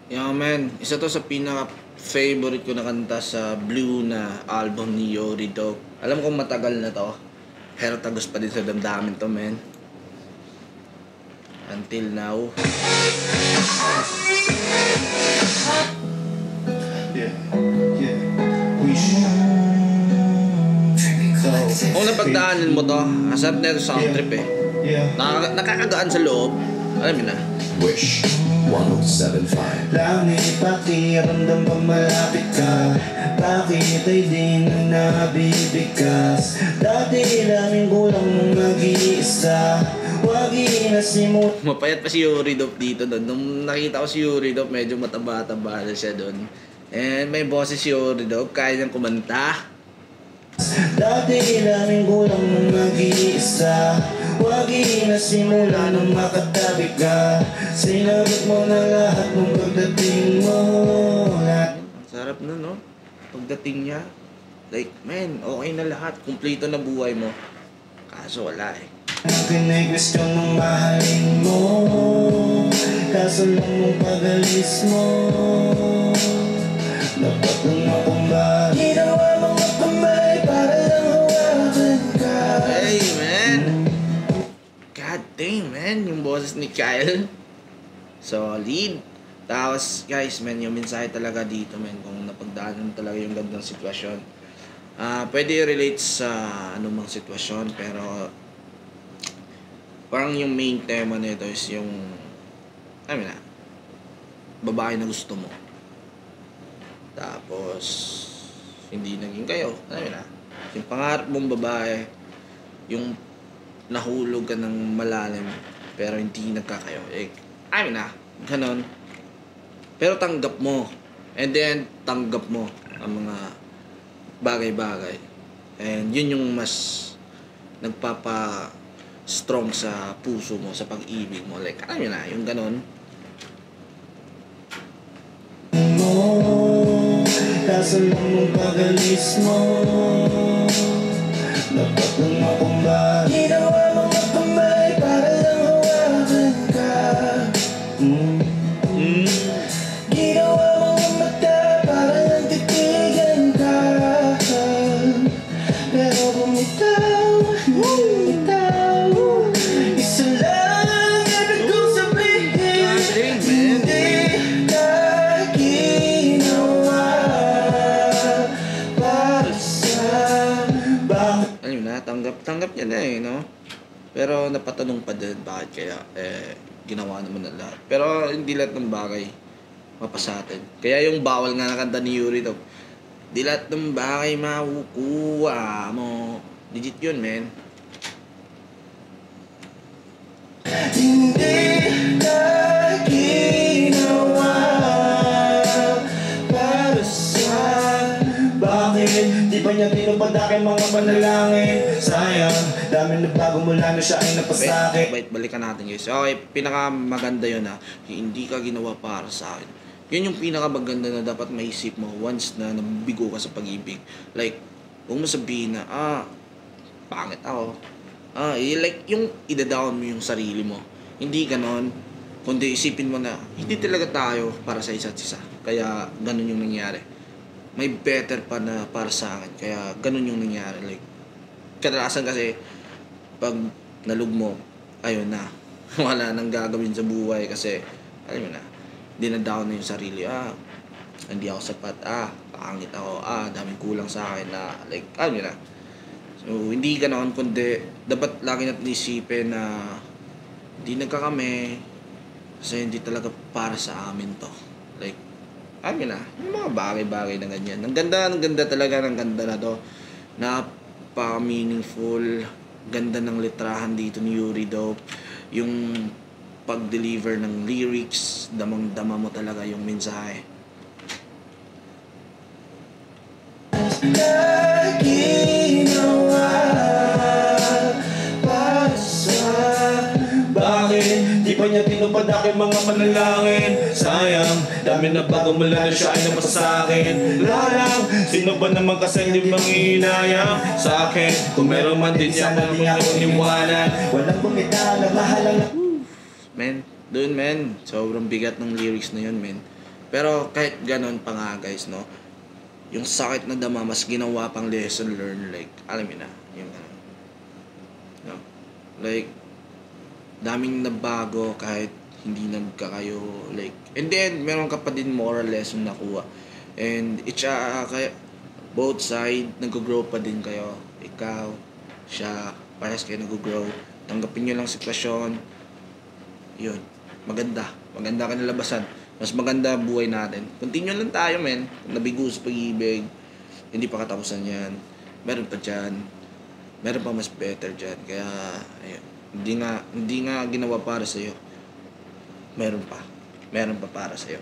Yeah, man. Isa to sa pinaka-favorite ko na kanta sa Blue na album ni Yori Dog. Alam kong matagal na to. Pero tagos pa din sa damdamin to, man. Until now. Yeah. Wish. Kung napagdaanan mo to, asap na ito sound trip eh. Nakakagaan sa loob. Alam mo na. Wish 107.5. Langit pakiramdam pa malapit ka. Bakit ay di na nabibigkas? Dati langin ko lang mag-iisa. Wag inasimot. Mapayat pa si Yuri Dop dito doon. Nung nakita ko si Yuri Dop, medyo mataba-taba na siya doon. And may boses si Yuri Dop, kaya niyang kumanta. Dati langin ko lang mag-iisa. Wag inasimula nung makatabi ka. Sinagot mo na lahat nung pagdating mo. Sarap na, no? Pagdating niya, like, man, okay na lahat. Kumplito na buhay mo. Kaso wala eh. Akin ay gusto mong mahalin mo. Kaso lang mong pag-alis mo. Dapat lang akong ba ginawa mga kamay para lang hawakan ka. Hey, man! God damn, man! Yung boses ni Kyle. Solid. Tapos, guys, man, yung mensahe talaga dito, man, kung napagdaanan talaga yung gandang sitwasyon. Pwede relate sa anumang sitwasyon, pero parang yung main tema nito is yung, babae na gusto mo. Tapos, hindi naging kayo. Yung pangarap mong babae, yung nahulog ka ng malalim, pero hindi nagkakayo. Ganon. Pero tanggap mo. And then, tanggap mo ang mga bagay-bagay. And yun yung mas nagpapa-strong sa puso mo, sa pag-ibig mo. Like, yung ganon. Kaso lang mong pag-alis mo. Dapat lang akong ba ginawa mga kamay para lang hawakan ka. Ginawa mga mata para lang titigan ka. Pero bumitaw, isa lang ang ibig kong sabihin. Hindi na ginawa para sa bakit. Tanggap niya na eh, no? Pero napatanong pa din, bakit kaya? Ginawa naman na lahat. Pero hindi lahat ng bagay mapasatin. Kaya yung bawal nga na kanta ni Yuri to, di lahat ng bagay makukuha mo. Legit yun, man. Hindi na ginawa para sa bakit di pa niya tinupad aking mga panalangin. Sayang, dami na bago mula na siya ay napasakit. Wait, balikan natin guys. Okay, pinakamaganda yun hindi ka ginawa para sa akin. Yun yung pinakamaganda na dapat maisip mo once na nabigo ka sa pag-ibig. Like, huwag mo sabihin na, pangit ako. Like, yung ida-down mo yung sarili mo. Hindi ganon. Kundi isipin mo na, hindi talaga tayo para sa isa't isa. Kaya, ganon yung nangyari. May better pa na para sa akin. Kaya, ganon yung nangyari. Like, kadalasan kasi, pag nalug mo, ayun na. Wala nang gagawin sa buhay kasi, alam mo na, dinadown na yung sarili. Hindi ako sapat. Pangit ako. Daming kulang sa akin na, like, alam mo na. So, hindi ganoon, kundi dapat lagi natin isipin na hindi nagkakami kasi hindi talaga para sa amin to. Like, amin na, yung mga bagay-bagay na ganyan. Ang ganda talaga ng ganda na to. Napaka-meaningful. Ganda ng litrahan dito ni Yuri Dope. Yung pag-deliver ng lyrics, damang-dama mo talaga yung mensahe. Bakit di pa niya tinupad aking mga panalangin? Sayang, dami na bago mula na siya ay napasakin. Lalang, sino ba naman kasi hindi manghihinayang sa akin? Kung meron man din siya na di ako niwanan. Walang bumitaw na mahalang. Man, doon, man, sobrang bigat ng lyrics na yun, man. Pero kahit ganon pa nga guys, no, yung sakit na dama mas ginawa pang lesson learned, like alam mo na yung ano, no? Like daming nabago kahit hindi nagkakayo, like and then meron ka pa din moral lesson na kuha, and kaya both side nag-grow pa din kayo, ikaw, siya, parehas kayo nag-grow. Tanggapin nyo lang sitwasyon, yun, maganda ka nilabasan. Mas maganda buhay natin. Continue lang tayo, men. Kung nabigo sa pag-ibig, hindi pa katapusan yan. Meron pa dyan. Meron pa mas better dyan. Kaya, ayun. Hindi nga ginawa para sa'yo. Meron pa. Meron pa para sa'yo.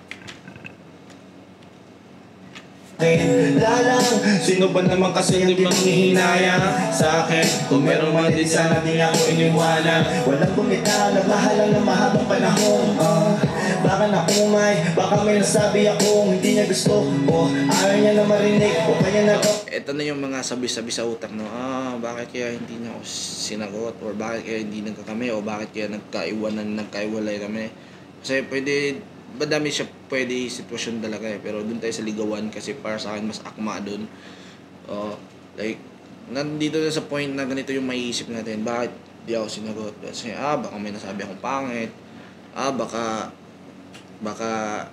Lalang, sino ba naman kasi yung manghihinayang sa akin? Kung meron man din sana di ako iniwanan. Walang bumita, nagmahal lang ng mahabang panahon. Baka nakumay, baka may nasabi ako hindi niya gusto, o ayaw niya na marinig, o kaya na Ito na yung mga sabi-sabi sa utak, no? Bakit kaya hindi niya ako sinagot? Or bakit kaya hindi nagkakami? O bakit kaya nagkaiwalay kami? Kasi pwede, madami siya pwede sitwasyon talaga eh. Pero dun tayo sa ligawan kasi para sa akin mas akma dun. Like, nandito na sa point na ganito yung maiisip natin. Bakit di ako sinagot? Kasi baka may nasabi akong pangit. Baka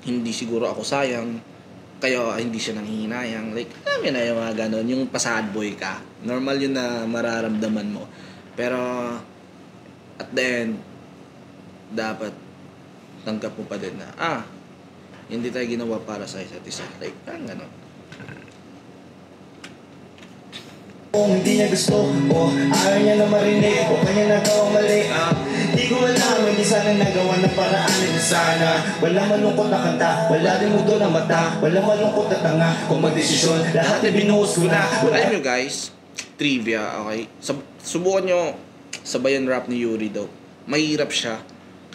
hindi siguro ako sayang. Kaya hindi siya nanghihinayang. Like, alam na yung mga ganon. Yung pasad boy ka. Normal yun na mararamdaman mo. Pero, at the end, dapat tanggap mo pa din na, hindi tayo ginawa para sa isa't isa. Like, parang gano'n. Kung hindi niya gusto, o ayaw niya na marinig, o kanya nagawang mali, di ko alam, hindi sana nagawa ng paraan, hindi sana. Wala malungkot na kanta, wala din mundo ng mata, wala malungkot na tanga, kung magdesisyon, lahat ay binuhos ko na. Alam nyo guys, trivia, okay? Subukan nyo sabayan rap ni Yuri daw. Mahirap siya.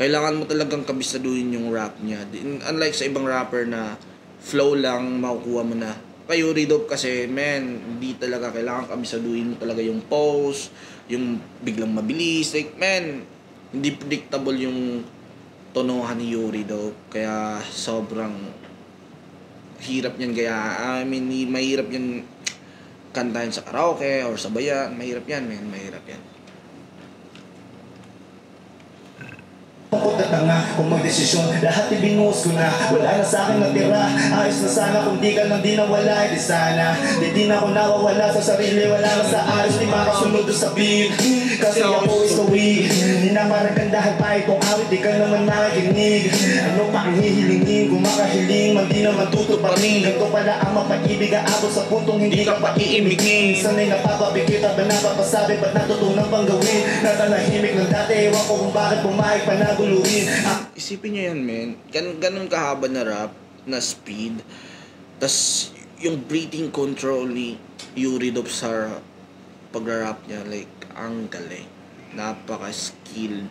Kailangan mo talagang kabisaduhin yung rap niya. Unlike sa ibang rapper na flow lang, makukuha mo na. Kay Yuri Dope kasi, man, hindi talaga kailangan kabisaduhin mo talaga yung pose, yung biglang mabilis. Like, man, hindi predictable yung tonohan ni Yuri Dope. Kaya sobrang hirap yan. Kaya, mahirap yan kantahin sa karaoke or sa bayan. Mahirap yan, man. Mahirap yan. Kung magdesisyon, lahat ibinuhos ko na. Wala na sa akin natira, ayos na sana. Kung di ka lang di nawala, di sana. Di na ako nawawala sa sarili. Wala na sa ayos, di makasunod sa beat. Kasi ako is a weed. Hindi na maragandahan pa itong awit, di ka naman makikinig. Ano pa ang hihilingin, kung makahiling man di naman tutuparin. Ganito pala ang mapag-ibig, aabot sa puntong hindi ka pa iimigin. Sana'y napapapikit at ba napapasabi, ba't natutunan pang gawin? Natanahimik ng dati, ewan ko kung bakit pumayag pa na Isipin nyo yan, men. Ganun kahaba na rap, na speed. Tas yung breathing control ni Yuri Dope sa pag-rap niya, like, ang galing. Napaka-skilled.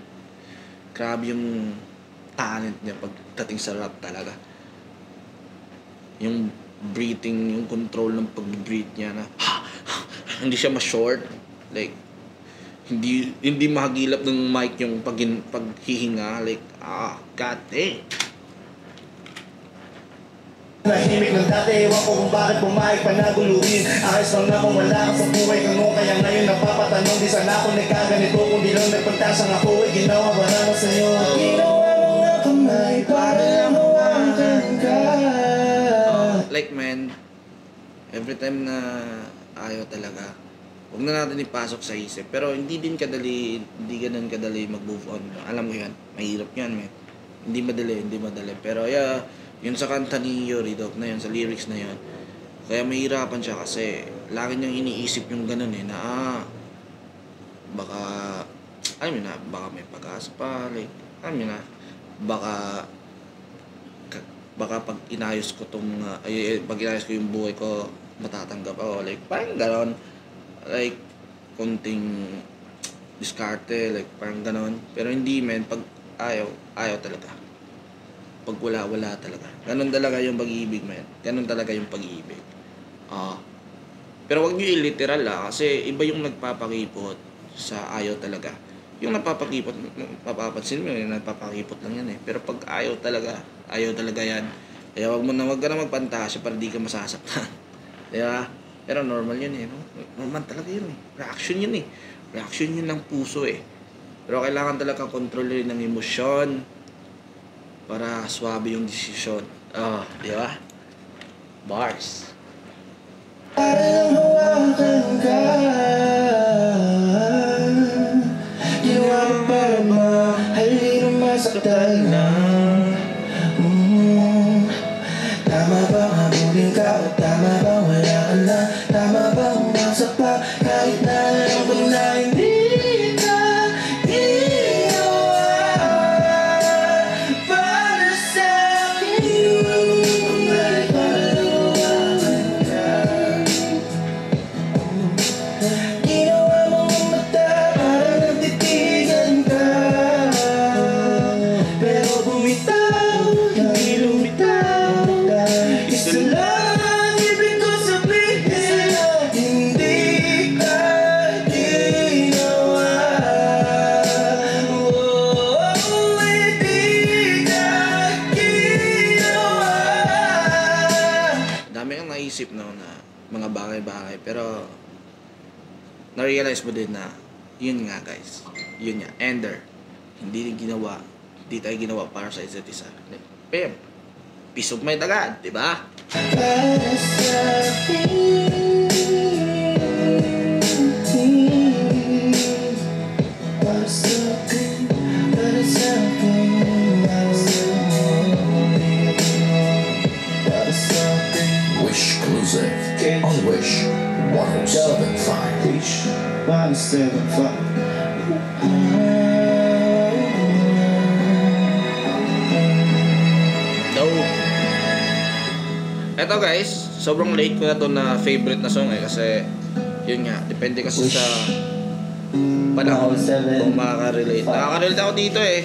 Grabe yung talent niya pagdating sa rap talaga. Yung breathing, yung control ng pag-breathe niya na hindi siya ma-short. Like, hindi mahagilap ng mic yung paghihinga, like God damn. Nahimik ng dati, ewan ko kung bakit pumayag pa naguluhin. Ayos lang na kung wala ka sa buhay ko, kaya ngayon napapatanong, di sana ako nagkaganito. Kung di lang nagpagtasang ako, ginawa ba naman sa'yo? Ginawa mo nga kamay para mawakan ka. Like, man, every time na ayaw talaga, huwag na natin ipasok sa isip. Pero hindi ganun kadali mag-move on. Alam mo yan, mahirap yan, man. Hindi madali. Pero yun sa kanta ni Yuri Dope na yun, sa lyrics na yun, kaya mahirapan siya kasi lagi niyang iniisip yung ganun na baka, alam mo na, baka may pag-asa pa, like, alam mo na, baka pag inayos ko yung buhay ko, matatanggap ako, like, parang gano'n. Like, konting diskarte, like, parang ganon. Pero hindi, men, pag ayaw talaga. Pag wala talaga. Ganon talaga yung pag-ibig, men. Ganon talaga yung pag-ibig. Pero wag nyo i-literal kasi iba yung nagpapakipot sa ayaw talaga. yung mapapansin mo, yung napapakipot lang yan eh. Pero pag ayaw talaga yan. Kaya wag ka na magpantasya para di ka masasaktan. Diba? Pero normal yun eh. No? Normal talaga yun eh. Reaction yun eh. Reaction yun ng puso eh. Pero kailangan talaga kontrolin ng emosyon para swabe yung desisyon. Oh, di ba? Bars. Parang hawakan ka, ginawa mo para mahalin o masaktan lang. Tama bang habulin ka o tama bang wala ka na? Tama bang umasa pa kahit na alam ko na hindi ka ginawa para sa akin? Ginawa mo bumalik para hawakan ka, ginawa mong mata para nagtitigan ka, pero bumitaw, hindi lumitaw. Isa lang ang ibig ko sabihin, hindi ka ginawa. Oh, hindi ka ginawa. Dami kang naisip no, na mga bagay-bagay. Pero, na-realize mo din na, yun nga guys. Yun nga. Ender. Hindi tayo ginawa para sa isa't isa. Pem. Peace of mind agad. Diba? Para sa akin, para sa akin, para sa akin, para sa akin. Wish Exclusive on Wish 1075. Wish 175. Eto guys, sobrang late ko na to na favorite na song eh. Kasi, yun nga, depende kasi sa panahon kung makaka-relate. Nakaka-relate ako dito eh.